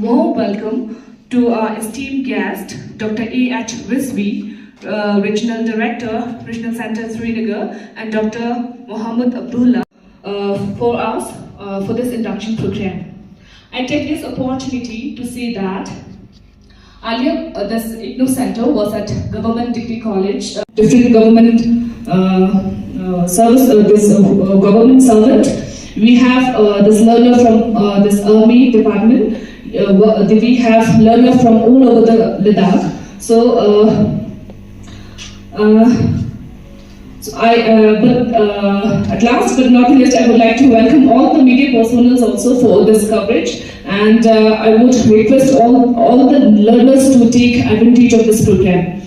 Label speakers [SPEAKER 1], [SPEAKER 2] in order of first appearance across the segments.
[SPEAKER 1] warm welcome to our esteemed guest, Dr. A.H. Rizvi, Regional Director, Regional Center Srinagar, and Dr. Mohammad Abdullah for us for this induction program. I take this opportunity to say that earlier this IGNOU Center was at Government Degree College, different government service, government servant. We have this learner from this Army Department. We have learner from all over the Ladakh. At last but not least, I would like to welcome all the media personnel also for this coverage, and I would request all the learners to take advantage of this program.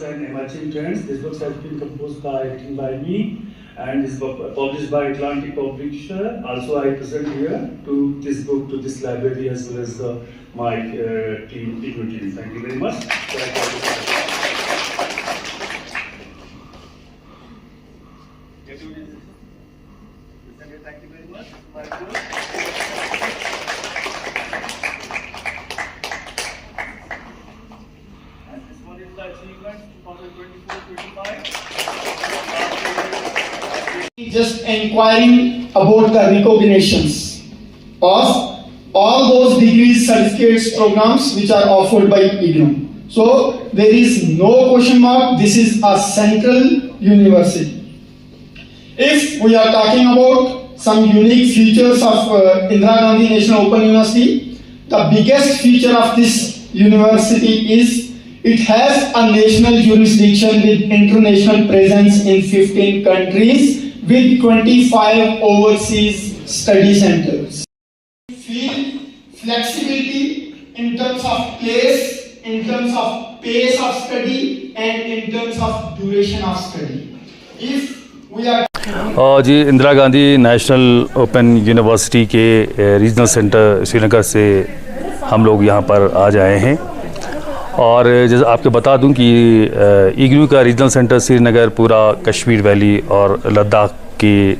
[SPEAKER 2] And emerging trends. This book has been composed by me, and is published by Atlantic Publisher. Also, I present here to this book to this library as well as my team. Thank you very much. Thank you very much.
[SPEAKER 3] Just inquiring about the recognitions of all those degrees, certificates, programs which are offered by IGNOU. So there is no question mark. This is a central university. If we are talking about some unique features of Indira Gandhi National Open University, the biggest feature of this university is it has a national jurisdiction with international presence in 15 countries with 25 overseas study centers. Feel flexibility in terms of place, in terms of pace of study, and in terms of duration of study. If we are
[SPEAKER 4] जी Indira Gandhi National Open University के regional centre Srinagar से हम लोग यहाँ पर आज आए हैं, और जैसे आपको बता दूं कि IGNOU का रीजनल सेंटर श्रीनगर पूरा कश्मीर वैली और लद्दाख की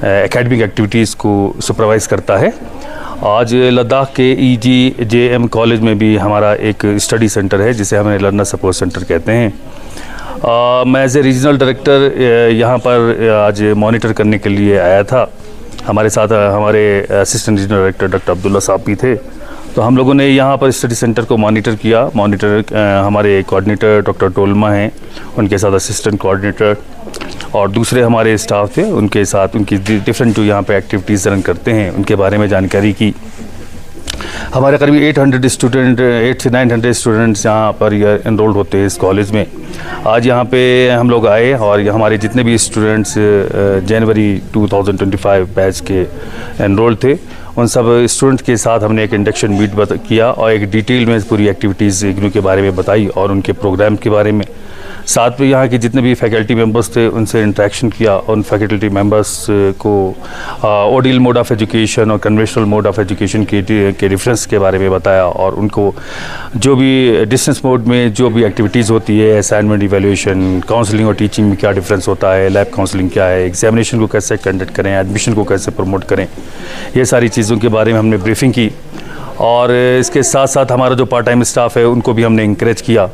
[SPEAKER 4] एकेडमिक एक्टिविटीज़ को सुपरवाइज़ करता है। आज लद्दाख के EGJM कॉलेज में भी हमारा एक स्टडी सेंटर है जिसे हमें लर्नर सपोर्ट सेंटर कहते हैं। मैं एज ए रीजनल डायरेक्टर यहाँ पर आज मॉनिटर करने के लिए आया था। हमारे साथ हमारे assistant regional director doctor Abdullah साहब भी थे। तो हम लोगों ने यहाँ पर स्टडी सेंटर को मॉनिटर किया। हमारे कोऑर्डिनेटर डॉक्टर टोलमा हैं, उनके साथ असिस्टेंट कोऑर्डिनेटर और दूसरे हमारे स्टाफ थे, उनके साथ उनकी डिफरेंट जो यहाँ पे एक्टिविटीज़ रन करते हैं उनके बारे में जानकारी की। हमारे करीब 800 से 900 स्टूडेंट्स यहाँ पर एनरोल्ड होते हैं इस कॉलेज में। आज यहाँ पे हम लोग आए और हमारे जितने भी स्टूडेंट्स जनवरी 2025 बैच के एनरोल्ड थे उन सब स्टूडेंट के साथ हमने एक इंडक्शन मीट किया और एक डिटेल में पूरी एक्टिविटीज़ IGNOU के बारे में बताई और उनके प्रोग्राम के बारे में। साथ में यहाँ के जितने भी फैकल्टी मेंबर्स थे उनसे इंटरेक्शन किया और उन फैकल्टी मेंबर्स को ओडियल मोड ऑफ़ एजुकेशन और कन्वेंशनल मोड ऑफ़ एजुकेशन के डिफरेंस के बारे में बताया, और उनको जो भी डिस्टेंस मोड में जो भी एक्टिविटीज़ होती है, असाइनमेंट, इवैल्यूएशन, काउंसलिंग और टीचिंग में क्या डिफरेंस होता है, लैब काउंसलिंग क्या है, एग्जामिनेशन को कैसे कंडक्ट करें, एडमिशन को कैसे प्रमोट करें, ये सारी चीज़ों के बारे में हमने ब्रीफिंग की। और इसके साथ साथ हमारा जो पार्ट टाइम स्टाफ है उनको भी हमने इंकरेज किया,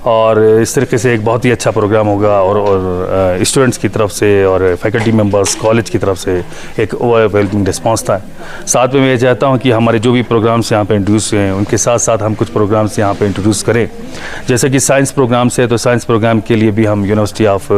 [SPEAKER 4] और इस तरीके से एक बहुत ही अच्छा प्रोग्राम होगा और स्टूडेंट्स की तरफ से और फैकल्टी मेंबर्स कॉलेज की तरफ से एक ओवरवेलमिंग रिस्पांस था। साथ में मैं चाहता हूं कि हमारे जो भी प्रोग्राम्स यहाँ पे इंट्रोड्यूस हुए हैं उनके साथ साथ हम कुछ प्रोग्राम्स यहाँ पे इंट्रोड्यूस करें। जैसे कि साइंस प्रोग्राम्स है तो साइंस प्रोग्राम के लिए भी हम यूनिवर्सिटी ऑफ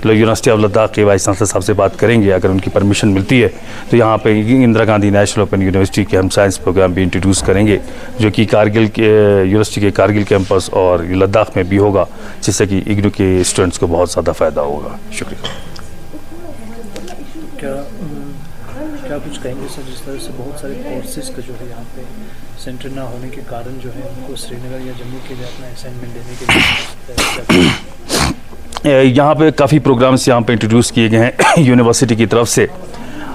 [SPEAKER 4] लद्दाख के वाइस चांसलर साहब से बात करेंगे। अगर उनकी परमिशन मिलती है तो यहाँ पे Indira Gandhi National Open University के हम साइंस प्रोग्राम भी इंट्रोड्यूस करेंगे, जो कि कारगिल के यूनिवर्सिटी के कारगिल कैंपस और लद्दाख में भी होगा, जिससे कि IGNOU के स्टूडेंट्स को बहुत ज़्यादा फ़ायदा होगा। शुक्रिया।
[SPEAKER 5] क्या कुछ कहेंगे सर, जिस तरह से बहुत सारे कोर्सेज का जो है यहाँ पे सेंटर ना होने के कारण जो है उनको श्रीनगर या जम्मू के लिए अपना असाइनमेंट देने के लिए
[SPEAKER 4] यहाँ पे काफ़ी प्रोग्राम्स यहाँ पे इंट्रोड्यूस किए गए हैं यूनिवर्सिटी की तरफ से,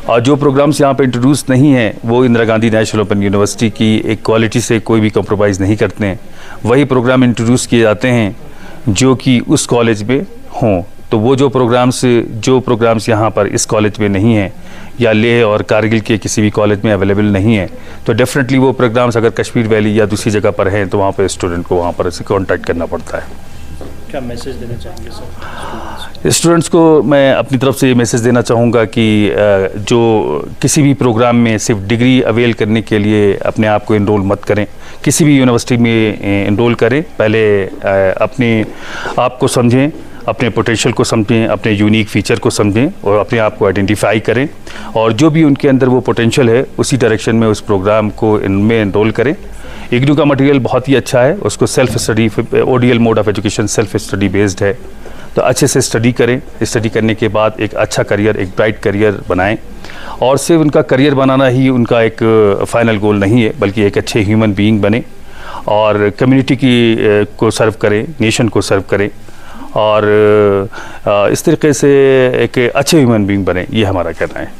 [SPEAKER 4] और जो प्रोग्राम्स यहाँ पे इंट्रोड्यूस नहीं हैं वो Indira Gandhi National Open university की एक क्वालिटी से कोई भी कॉम्प्रोमाइज़ नहीं करते हैं। वही प्रोग्राम इंट्रोड्यूस किए जाते हैं जो कि उस कॉलेज में हों। तो वो जो प्रोग्राम्स यहाँ पर इस कॉलेज में नहीं हैं या लेह और कारगिल के किसी भी कॉलेज में अवेलेबल नहीं है, तो डेफिनेटली वो प्रोग्राम्स अगर कश्मीर वैली या दूसरी जगह पर हैं तो वहाँ पर स्टूडेंट को वहाँ पर से कॉन्टैक्ट करना पड़ता है।
[SPEAKER 5] क्या मैसेज देना चाहेंगे सर
[SPEAKER 4] स्टूडेंट्स को? मैं अपनी तरफ से ये मैसेज देना चाहूँगा कि जो किसी भी प्रोग्राम में सिर्फ डिग्री अवेल करने के लिए अपने आप को इनरोल मत करें। किसी भी यूनिवर्सिटी में इनरोल करें, पहले अपने आप को समझें, अपने पोटेंशियल को समझें, अपने यूनिक फीचर को समझें और अपने आप को आइडेंटिफाई करें, और जो भी उनके अंदर वो पोटेंशियल है उसी डायरेक्शन में उस प्रोग्राम को इनमें इनरोल करें। इग्नू का मटेरियल बहुत ही अच्छा है, उसको self study, ODL mode of education self study based है, तो अच्छे से स्टडी करें। स्टडी करने के बाद एक अच्छा करियर, एक ब्राइट करियर बनाएं, और सिर्फ उनका करियर बनाना ही उनका एक फाइनल गोल नहीं है, बल्कि एक अच्छे ह्यूमन बीइंग बने और कम्युनिटी को सर्व करें, नेशन को सर्व करें, और इस तरीके से एक अच्छे ह्यूमन बीइंग बने, ये हमारा कहना है।